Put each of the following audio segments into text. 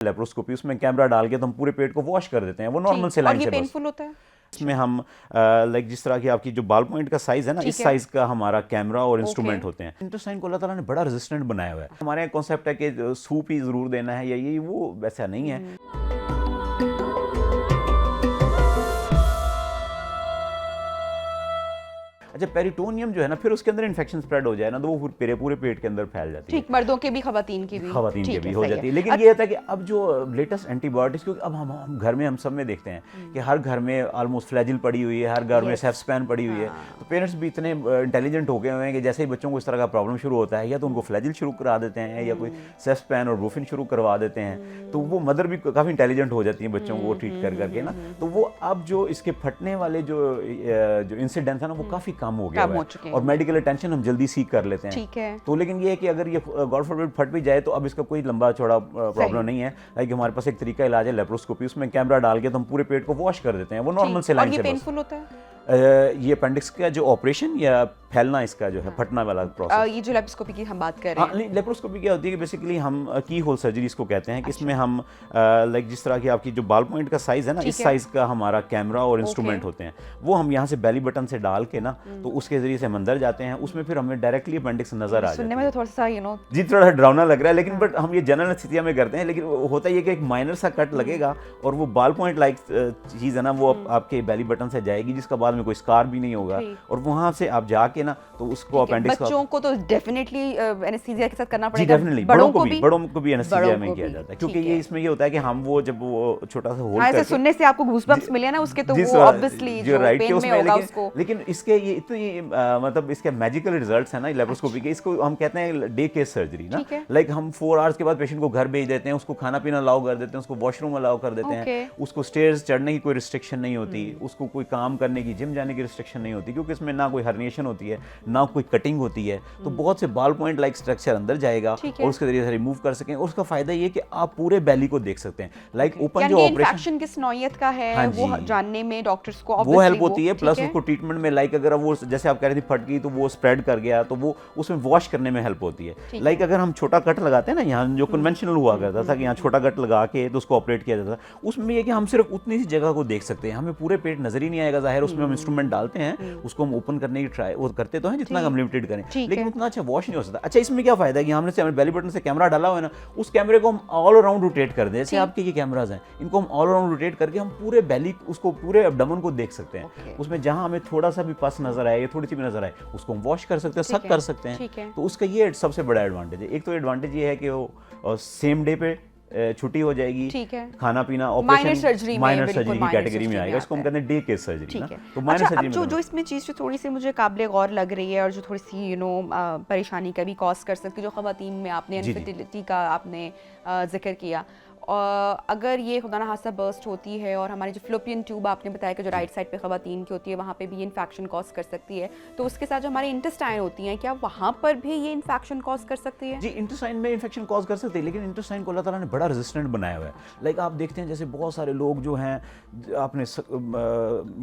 Laparoscopy, उसमें camera डाल के तो हम पूरे पेट को वॉश कर देते हैं, वो नॉर्मल सेलाइन से। और ये पेनफुल होता है? इसमें हम लाइक जिस तरह की आपकी जो बाल पॉइंट का साइज है ना, इस साइज का हमारा कैमरा और इंस्ट्रूमेंट होते हैं। इंटेस्टाइन को अल्लाह ताला ने बड़ा रेजिस्टेंट बनाया हुआ है। हमारे यहाँ कॉन्सेप्ट है कि सूप ही जरूर देना है या ये वो, वैसा नहीं है। अच्छा, पेरिटोनियम जो है ना, फिर उसके अंदर इन्फेक्शन स्प्रेड हो जाए ना, तो वो पूरे पेट के अंदर फैल जाती है। ठीक, मर्दों के भी खवातीन के भी हो जाती है। लेकिन ये होता है कि अब जो लेटेस्ट एंटीबायोटिक्स, क्योंकि अब हम घर में हम सब में देखते हैं कि हर घर में ऑलमोस्ट फ्लैजिल पड़ी हुई है, हर घर में सेफ्स्पैन पड़ी हुई है। तो पेरेंट्स भी इतने इंटेलिजेंट हो गए हुए हैं कि जैसे ही बच्चों को इस तरह का प्रॉब्लम शुरू होता है, या तो उनको फ्लैजिल शुरू करा देते हैं या कोई सेफ्स्पैन और ब्रूफिन शुरू करवा देते हैं। तो वो मदर भी काफ़ी इंटेलिजेंट हो जाती है बच्चों को ट्रीट कर करके ना। तो वो अब जो इसके फटने वाले जो इंसिडेंट है ना, वो काफ़ी कम हो गया है और मेडिकल अटेंशन हम जल्दी सीख कर लेते हैं। ठीक है। तो लेकिन ये है कि अगर ये गॉड फॉरबिड फट भी जाए तो अब इसका कोई लंबा चौड़ा प्रॉब्लम नहीं है। लाइक हमारे पास एक तरीका इलाज है लेप्रोस्कोपी, उसमें कैमरा डाल के तो हम पूरे पेट को वॉश कर देते हैं, वो नॉर्मल सेलाइन से। और ये पेनफुल होता है? ये अपेंडिक्स का जो ऑपरेशन या फैलना इसका जो है फटना वाला प्रोसेस। ये जो लेप्रोस्कोपी की हम बात कर रहे हैं, लेप्रोस्कोपी क्या होती है कि बेसिकली हम की होल सर्जरी इसको कहते हैं कि इसमें हम लाइक जिस तरह की आपकी जो बाल पॉइंट का साइज है ना, इस साइज का हमारा कैमरा और इंस्ट्रूमेंट होते हैं, वो हम यहाँ से बेली बटन से डाल के ना, तो उसके जरिए से हम अंदर जाते हैं, उसमें फिर हमें डायरेक्टली अपेंडिक्स नजर आ जाता है। सुनने में तो थोड़ा सा जी थोड़ा डरावना लग रहा है, लेकिन बट हम ये जनरल स्थितियां में करते हैं। लेकिन होता ये कि एक माइनर सा कट लगेगा और वो बाल पॉइंट लाइक चीज है ना, वो आपके बेली बटन से जाएगी, जिसका बाद में कोई स्कार भी नहीं होगा। और वहां से आप जाके ना, तो उसको अपेंडिक्स बच्चों को तो डेफिनेटली एनेस्थीसिया के साथ करना पड़ेगा। डेफिनेटली बड़ों को भी एनेस्थीसिया में किया जाता है, क्योंकि ये इसमें ये होता है कि हम वो जब वो छोटा सा होल करके, सुनने से आपको गूज़बम्प्स मिले ना उसके, तो वो ऑब्वियसली जो पेन में होगा उसको। लेकिन इसके ये इतनी मतलब इसके मैजिकल रिजल्ट्स है ना लेप्रोस्कोपी के, इसको हम कहते हैं डे केस सर्जरी ना। लाइक हम 4 आवर्स के बाद पेशेंट को घर भेज देते हैं, उसको खाना पीना अलाउ कर देते हैं, उसको वॉशरूम अलाउ कर देते हैं, उसको स्टेयर्स चढ़ने की कोई रिस्ट्रिक्शन नहीं होती, उसको कोई काम करने की, जिम जाने की रिस्ट्रिक्शन नहीं होती, क्योंकि इसमें ना कोई हर्निएशन होती है ना कोई कटिंग होती है। तो बहुत से बाल पॉइंट लाइक स्ट्रक्चर अंदर जाएगा और उसके जरिए से रिमूव कर सकें। और उसका फायदा ये कि आप पूरे बेली को देख सकते हैं। लाइक ओपन जो ऑपरेशन इन्फेक्शन किस नौयत का है वो जानने में डॉक्टर्स को वो हेल्प होती है, प्लस उसको ट्रीटमेंट में लाइक अगर वो जैसे आप कह रहे थे फट गई तो वो स्प्रेड कर गया, तो वो उसमें वॉश करने में हेल्प होती है। लाइक अगर हम छोटा कट लगाते हैं ना, यहाँ जो कन्वेंशनल हुआ करता था कि यहाँ छोटा कट लगा के तो उसको ऑपरेट किया जाता था, उसमें ये कि हम सिर्फ उतनी सी जगह को देख सकते हैं, हमें पूरे पेट नजर ही नहीं आएगा। जाहिर उसमें हम इंस्ट्रूमेंट डालते हैं, उसको हम ओपन करने की ट्राई वो करते तो हैं जितना हम लिमिटेड करें, लेकिन उतना अच्छा वॉश नहीं हो सकता। अच्छा, इसमें क्या फायदा है कि हमने से बेली बटन से कैमरा डाला हुआ है ना, उस कैमरे को हम ऑल अराउंड रोटेट कर दें। जैसे आपके ये कैमराज हैं, इनको हम ऑल अराउंड रोटेट करके हम पूरे बेली, उसको पूरे एब्डोमेन को देख सकते हैं। उसमें जहां हमें थोड़ा सा भी पस नजर आए या थोड़ी सी भी नजर आए, उसको हम वॉश कर सकते हैं, सक कर सकते हैं। तो उसका ये सबसे बड़ा एडवांटेज है। एक तो एडवांटेज ये है कि वो सेम डे पे छुट्टी हो जाएगी, खाना पीना, ऑपरेशन माइनर सर्जरी की कैटेगरी में आएगा। इसको हम कहते हैं डे केस सर्जरी ना। तो माइनर सर्जरी में जो इसमें चीज़ थोड़ी सी मुझे काबिल गौर लग रही है और जो थोड़ी सी परेशानी का भी कॉज कर सकती है, जो ख़वातीन में आपने इनफर्टिलिटी का आपने जिक्र किया, अगर ये खुदा न खास्ता बर्स्ट होती है और हमारी जो फ्लोपियन ट्यूब आपने बताया कि जो राइट साइड पे ख़वातीन की होती है, वहाँ पे भी ये इन्फेक्शन कॉज कर सकती है, तो उसके साथ जो हमारे इंटेस्टाइन होती हैं, क्या वहाँ पर भी ये इन्फेक्शन कॉज कर सकती है? जी, इंटेस्टाइन में इन्फेक्शन कॉज कर सकती है, लेकिन इंटेस्टाइन को अल्लाह ताला ने बड़ा रेजिस्टेंट बनाया हुआ है। लाइक आप देखते हैं जैसे बहुत सारे लोग जो हैं, आपने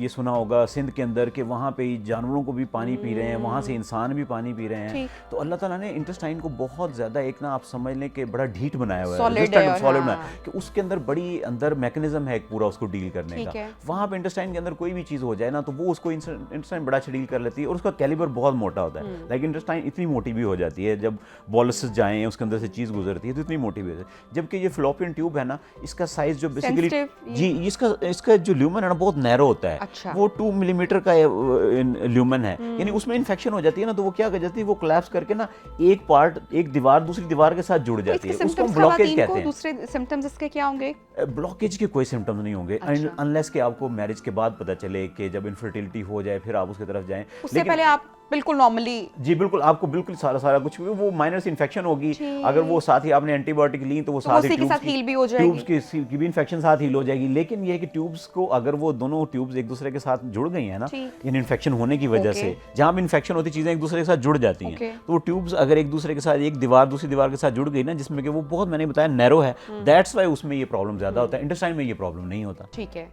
ये सुना होगा सिंध के अंदर के वहाँ पे जानवरों को भी पानी पी रहे हैं, वहाँ से इंसान भी पानी पी रहे हैं। तो अल्लाह ताला ने इंटेस्टाइन को बहुत ज़्यादा एक ना आप समझ लें कि बड़ा ढीठ बनाया हुआ है, सॉलिड कि उसके अंदर बड़ी अंदर मैकेनिज्म है एक पूरा उसको डील करने का। वहाँ पे इंटेस्टाइन के अंदर कोई भी चीज़ हो जाए ना, तो वो उसको इंटेस्टाइन बड़ा अच्छा डील कर लेती है और उसका कैलिबर बहुत मोटा होता है। लाइक इंटेस्टाइन इतनी मोटी भी हो जाती है, जब बॉलसेस जाएं उसके अंदर से चीज़ गुजरती है तो इतनी मोटी भी होती है। जबकि ये फ्लोपियन ट्यूब है ना, इसका साइज जो बेसिकली जी इसका जो ल्यूमन है ना बहुत नैरो होता है। वो 2 मिलीमीटर का ल्यूमन है, यानी उसमें इन्फेक्शन हो जाती है ना, तो वो क्या कर जाती है, वो कोलैप्स करके ना एक पार्ट, एक दीवार दूसरी दीवार के साथ जुड़ जाती है। उसको हम ब्लॉकेज कहते हैं। दूसरे सिम्पटम्स इसके क्या होंगे? ब्लॉकेज के कोई सिम्टम्स नहीं होंगे अनलेस कि आपको मैरिज के बाद पता चले कि जब इनफर्टिलिटी हो जाए फिर आप उसकी तरफ जाएं। उससे पहले आप बिल्कुल नॉर्मली, जी बिल्कुल, आपको बिल्कुल सारा कुछ वो माइनर सी इन्फेक्शन होगी। अगर वो साथ ही आपने एंटीबायोटिक ली तो वो साथ ही हील भी हो जाएगी, ट्यूब्स की भी इन्फेक्शन साथ हील हो जाएगी। लेकिन ये है कि ट्यूब्स को अगर वो दोनों ट्यूब्स एक दूसरे के साथ जुड़ गई है ना, यानी इन्फेक्शन होने की वजह से, जहां भी इन्फेक्शन होती चीजें एक दूसरे के साथ जुड़ जाती हैं, तो वो ट्यूब्स अगर एक दूसरे के साथ एक दीवार दूसरी दीवार के साथ जुड़ गई ना, जिसमें कि वो बहुत, मैंने बताया, नैरो है, दैट्स वाई उसमें ये प्रॉब्लम ज्यादा होता है। इंटेस्टाइन में ये प्रॉब्लम नहीं होता। ठीक है,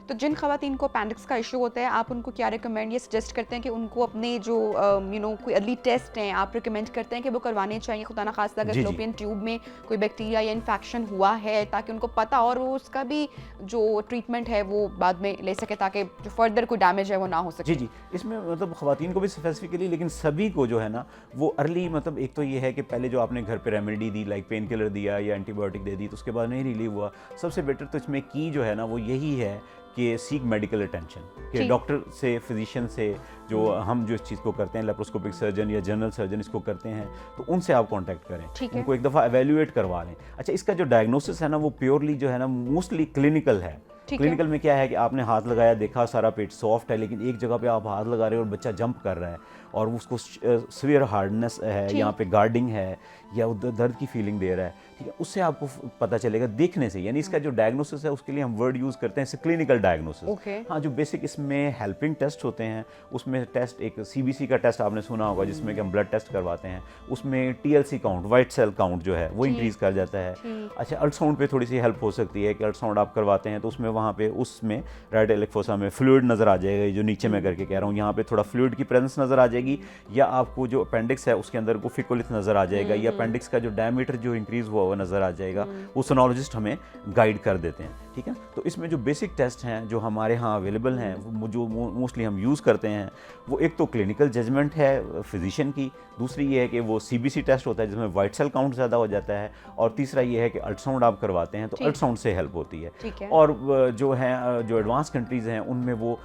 तो जिन खवातीन को अपेंडिक्स का इशू होता है, आप उनको क्या रिकमेंड या सजेस्ट करते हैं कि उनको अपने जो कोई अर्ली टेस्ट हैं आप रिकमेंड करते हैं कि वो करवाने चाहिए, खुदा ना खास्ता अगर जी, जी। फैलोपियन ट्यूब में कोई बैक्टीरिया या इन्फेक्शन हुआ है, ताकि उनको पता और वो उसका भी जो ट्रीटमेंट है वो बाद में ले सके, ताकि जो फर्दर कोई डैमेज है वो ना हो सके? जी, जी। इसमें मतलब ख़वातीन को भी स्पेसिफिकली, लेकिन सभी को जो है ना वो अर्ली, मतलब एक तो ये है कि पहले जो आपने घर पे रेमेडी दी, लाइक पेन किलर दिया या एंटीबायोटिक दे दी, तो उसके बाद नहीं रिलीव हुआ, सबसे बेटर तो इसमें की जो है ना वो यही है कि सीक मेडिकल अटेंशन, कि ठीक। डॉक्टर से, फिजिशियन से, जो हम जो इस चीज़ को करते हैं, लेप्रोस्कोपिक सर्जन या जनरल सर्जन इसको करते हैं, तो उनसे आप कांटेक्ट करें, ठीक है। उनको एक दफ़ा एवेल्युएट करवा लें। अच्छा, इसका जो डायग्नोसिस है ना वो प्योरली जो है ना मोस्टली क्लिनिकल है। ठीक क्लिनिकल में क्या है कि आपने हाथ लगाया, देखा सारा पेट सॉफ्ट है, लेकिन एक जगह पे आप हाथ लगा रहे हो और बच्चा जंप कर रहा है और उसको सीवियर हार्डनेस है, ठीक। यहाँ पे गार्डिंग है या उधर दर्द की फीलिंग दे रहा है, ठीक है, उससे आपको पता चलेगा देखने से। यानी इसका जो डायग्नोसिस है उसके लिए हम वर्ड यूज़ करते हैं क्लिनिकल डायग्नोसिस। ओके। हाँ, जो बेसिक इसमें हेल्पिंग टेस्ट होते हैं, उसमें टेस्ट एक CBC का टेस्ट आपने सुना होगा, जिसमें कि हम ब्लड टेस्ट करवाते हैं, उसमें TLC count, white cell count जो है वो ठीक। इंक्रीज़ कर जाता है। ठीक। अच्छा, अल्ट्रासाउंड पे थोड़ी सी हेल्प हो सकती है कि अल्ट्रासाउंड आप करवाते हैं तो उसमें वहाँ पे उसमें राइट एलेक फोसा में फ्लूइड नज़र आ जाएगा, ये जो नीचे मैं करके कह रहा हूँ, यहाँ पे थोड़ा फ्लूइड की प्रेजेंस नज़र आ जाएगी, या आपको जो अपेंडिक्स है उसके अंदर को फिकोलिथ नज़र आ जाएगा, या अपेंडिक्स का जो डायमीटर जो इंक्रीज़ हुआ हुआ नज़र आ जाएगा, वो सोनोलॉजिस्ट हमें गाइड कर देते हैं, ठीक है। तो इसमें जो बेसिक टेस्ट हैं जो हमारे यहाँ अवेलेबल हैं, वो जो मोस्टली हम यूज़ करते हैं, वो एक तो क्लिनिकल जजमेंट है फिजिशियन की, दूसरी ये है कि वो CBC टेस्ट होता है जिसमें वाइट सेल काउंट ज़्यादा हो जाता है, और तीसरा ये है कि अल्ट्रासाउंड आप करवाते हैं तो ठीक। अल्ट्रासाउंड से हेल्प होती है। ठीक है। और जो है जो एडवांस कंट्रीज़ हैं उनमें वो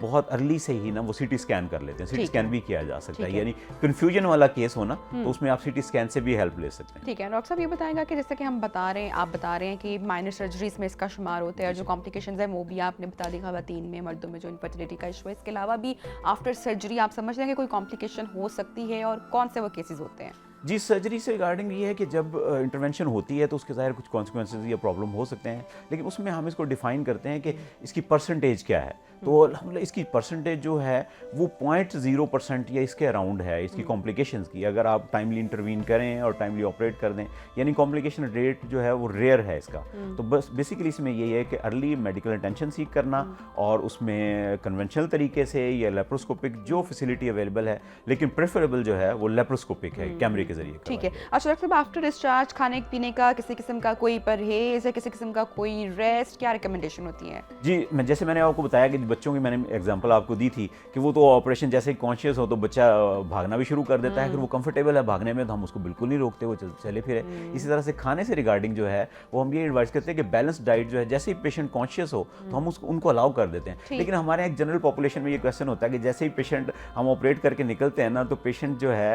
बहुत अर्ली से ही ना वो CT स्कैन कर लेते हैं, CT ठीक स्कैन है। भी किया जा सकता ठीक है, है। यानी कन्फ्यूजन वाला केस हो ना तो उसमें आप CT स्कैन से भी हेल्प ले सकते हैं। ठीक है। डॉक्टर साहब ये बताएगा कि जैसे कि हम बता रहे हैं, आप बता रहे हैं कि माइनर सर्जरीज में इसका शुमार होता है, और जो कॉम्प्लिकेशंस है वो भी आपने बता दी खवातीन में, मर्दों में जो इनफर्टिलिटी का इशू है। इसके अलावा भी आफ्टर सर्जरी आप समझते हैं कि कोई कॉम्प्लिकेशन हो सकती है, और कौन से वो केसेस होते हैं? जी, सर्जरी से रिगार्डिंग ये है कि जब इंटरवेंशन होती है तो उसके ज़ाहिर कुछ कॉन्सिक्वेंसेज या प्रॉब्लम हो सकते हैं, लेकिन उसमें हम इसको डिफ़ाइन करते हैं कि इसकी परसेंटेज क्या है। तो मतलब इसकी परसेंटेज जो है वो 0.0% या इसके अराउंड है इसकी कॉम्प्लिकेशंस की, अगर आप टाइमली इंटरवीन करें और टाइमली ऑपरेट कर दें, यानी कॉम्प्लिकेशन रेट जो है वो रेयर है इसका। तो बस बेसिकली इसमें यही है कि अर्ली मेडिकल अटेंशन सीख करना, और उसमें कन्वेंशनल तरीके से या लेप्रोस्कोपिक जो फैसिलिटी अवेलेबल है, लेकिन प्रेफरेबल जो है वो लेप्रोस्कोपिक है, कैमरे के जरिए। ठीक है। अच्छा डॉक्टर साहब, आफ्टर डिस्चार्ज खाने पीने का किसी किस्म का कोई परहेज या किसी किस्म का कोई रेस्ट, क्या रिकमेंडेशन होती है? जी, जैसे मैंने आपको बताया कि बच्चों की मैंने एग्जांपल आपको दी थी कि वो तो ऑपरेशन जैसे ही कॉन्शियस हो तो बच्चा भागना भी शुरू कर देता है, फिर वो कंफर्टेबल है भागने में तो हम उसको बिल्कुल नहीं रोकते, वो चले फिरे। इसी तरह से खाने से रिगार्डिंग जो है वो हम ये एडवाइस करते हैं कि बैलेंस डाइट जो है, जैसे ही पेशेंट कॉन्शियस हो तो हम उसको उनको अलाउ कर देते हैं। ठीक। लेकिन हमारे एक जनरल पॉपुलेशन में ये क्वेश्चन होता है कि जैसे ही पेशेंट हम ऑपरेट करके निकलते हैं ना, तो पेशेंट जो है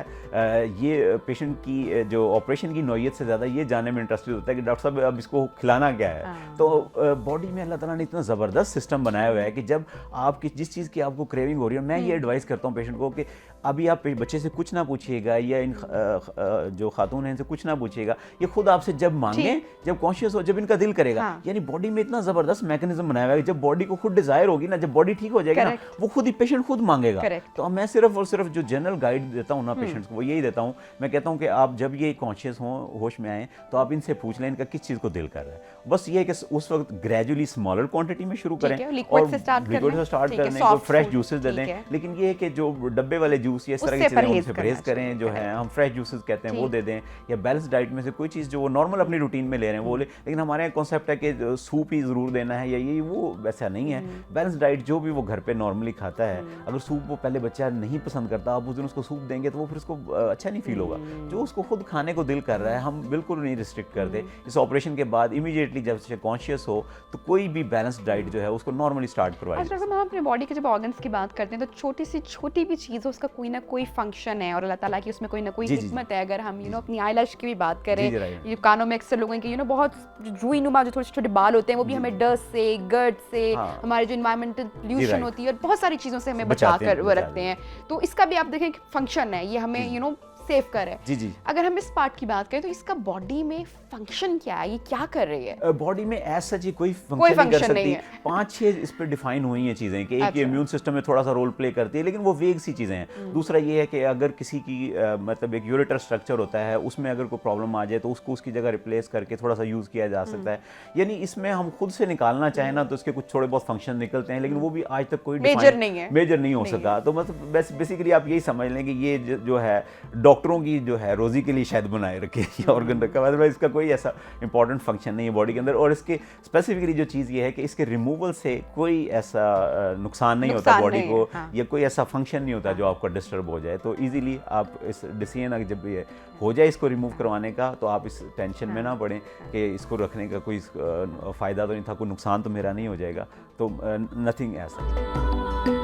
ये पेशेंट की जो ऑपरेशन की नौयत से ज़्यादा ये जानने में इंटरेस्टेड होता है कि डॉक्टर साहब अब इसको खिलाना क्या है। तो बॉडी में अल्लाह ताला ने इतना ज़बरदस्त सिस्टम बनाया हुआ है कि जब आपकी जिस चीज़ की आपको क्रेविंग हो रही है, मैं ये एडवाइस करता हूँ पेशेंट को कि अभी आप बच्चे से कुछ ना पूछिएगा, या इन जो खातून हैं इनसे कुछ ना पूछिएगा, ये खुद आपसे जब मांगे, जब कॉन्शियस हो, जब इनका दिल करेगा। हाँ। यानी बॉडी में इतना ज़बरदस्त मैकेनिज्म बनाया हुआ है कि जब बॉडी को खुद डिज़ायर होगी ना, जब बॉडी ठीक हो जाएगी ना, वो खुद ही पेशेंट खुद मांगेगा। Correct. तो मैं सिर्फ और सिर्फ जो जनरल गाइड देता हूँ ना पेशेंट्स को, वो यही देता हूँ। मैं कहता हूँ कि आप जब ये कॉन्शियस हों, होश में आएँ, तो आप इनसे पूछ लें इनका किस चीज़ को दिल कर रहा है। बस ये है कि उस वक्त ग्रेजुअली स्मॉलर क्वांटिटी में शुरू करें, लिक्विड से स्टार्ट करने को फ्रेश जूसेस दे दें। लेकिन ये है कि जो डब्बे वाले जूस या इस तरह की चीज़ें उनसे परहेज करें, जो है हम फ्रेश जूसेस कहते हैं वो दे दें, या बैलेंस डाइट में से कोई चीज़ जो वो नॉर्मल अपनी रूटीन में ले रहे हैं वो ले। लेकिन हमारे यहाँ कॉन्सेप्ट है कि सूप ही ज़रूर देना है या ये वो वैसा नहीं है। बैलेंस डाइट जो भी वो घर पे नॉर्मली खाता है, अगर सूप वो पहले बच्चा नहीं पसंद करता, आप उस दिन उसको सूप देंगे तो वो फिर उसको अच्छा नहीं फील होगा। जो उसको खुद खाने को दिल कर रहा है हम बिल्कुल नहीं रिस्ट्रिक्ट करते। इस ऑपरेशन के बाद इमीडिएटली जब से कॉन्शियस हो तो कोई भी बैलेंस डाइट जो है उसको नॉर्मली स्टार्ट करवाइए। अच्छा हम अपने बॉडी के जब ऑर्गन्स की बात करते हैं तो छोटी सी छोटी भी चीज़ हो, उसका कोई ना कोई फंक्शन है और अल्लाह ताला की उसमें कोई ना कोई हिकमत है। अगर हम अपनी आईलैश की भी बात करें, ये कानों में अक्सर लोगों के बहुत रुई नुमा जो छोटे छोटे बाल होते हैं वो भी हमें डस्ट से, गर्द से, हमारे जो इन्वायरमेंटल पोल्यूशन होती है और बहुत सारी चीज़ों से हमें बचा कर वो रखते हैं। तो इसका भी आप देखें फंक्शन है, ये हमें सेव करे। जी जी। अगर हम इस पार्ट की बात करें तो इसका बॉडी में फंक्शन क्या है, ये क्या कर रही है? बॉडी में एज सच कोई फंक्शन नहीं कर function नहीं सकती। है। 5-6 इस पर डिफाइन हुई हैं चीज़ें कि एक अच्छा। इम्यून सिस्टम में थोड़ा सा रोल प्ले करती है, लेकिन वो वेग सी चीज़ें हैं। दूसरा ये है कि अगर किसी की मतलब एक यूरेटर स्ट्रक्चर होता है, उसमें अगर कोई प्रॉब्लम आ जाए तो उसको उसकी जगह रिप्लेस करके थोड़ा सा यूज़ किया जा सकता है। यानी इसमें हम खुद से निकालना चाहें ना तो इसके कुछ थोड़े बहुत फंक्शन निकलते हैं, लेकिन वो भी आज तक कोई मेजर नहीं है। मेजर नहीं हो सका। तो मतलब बेसिकली आप यही समझ लें कि ये जो है डॉक्टरों की जो है रोजी के लिए शायद बनाए रखे ये ऑर्गन रखा हुआ है, मतलब इसका कोई ऐसा इंपॉर्टेंट फंक्शन नहीं है बॉडी के अंदर। और इसके स्पेसिफिकली जो चीज़ ये है कि इसके रिमूवल से कोई ऐसा नुकसान नहीं होता बॉडी को, हाँ। या कोई ऐसा फंक्शन नहीं होता जो आपका डिस्टर्ब हो जाए। तो इजीली आप इस डिसीजन जब ये हो जाए इसको रिमूव करवाने का, तो आप इस टेंशन में ना पड़ें कि इसको रखने का कोई फ़ायदा तो नहीं था, कोई नुकसान तो मेरा नहीं हो जाएगा। तो नथिंग ऐसा।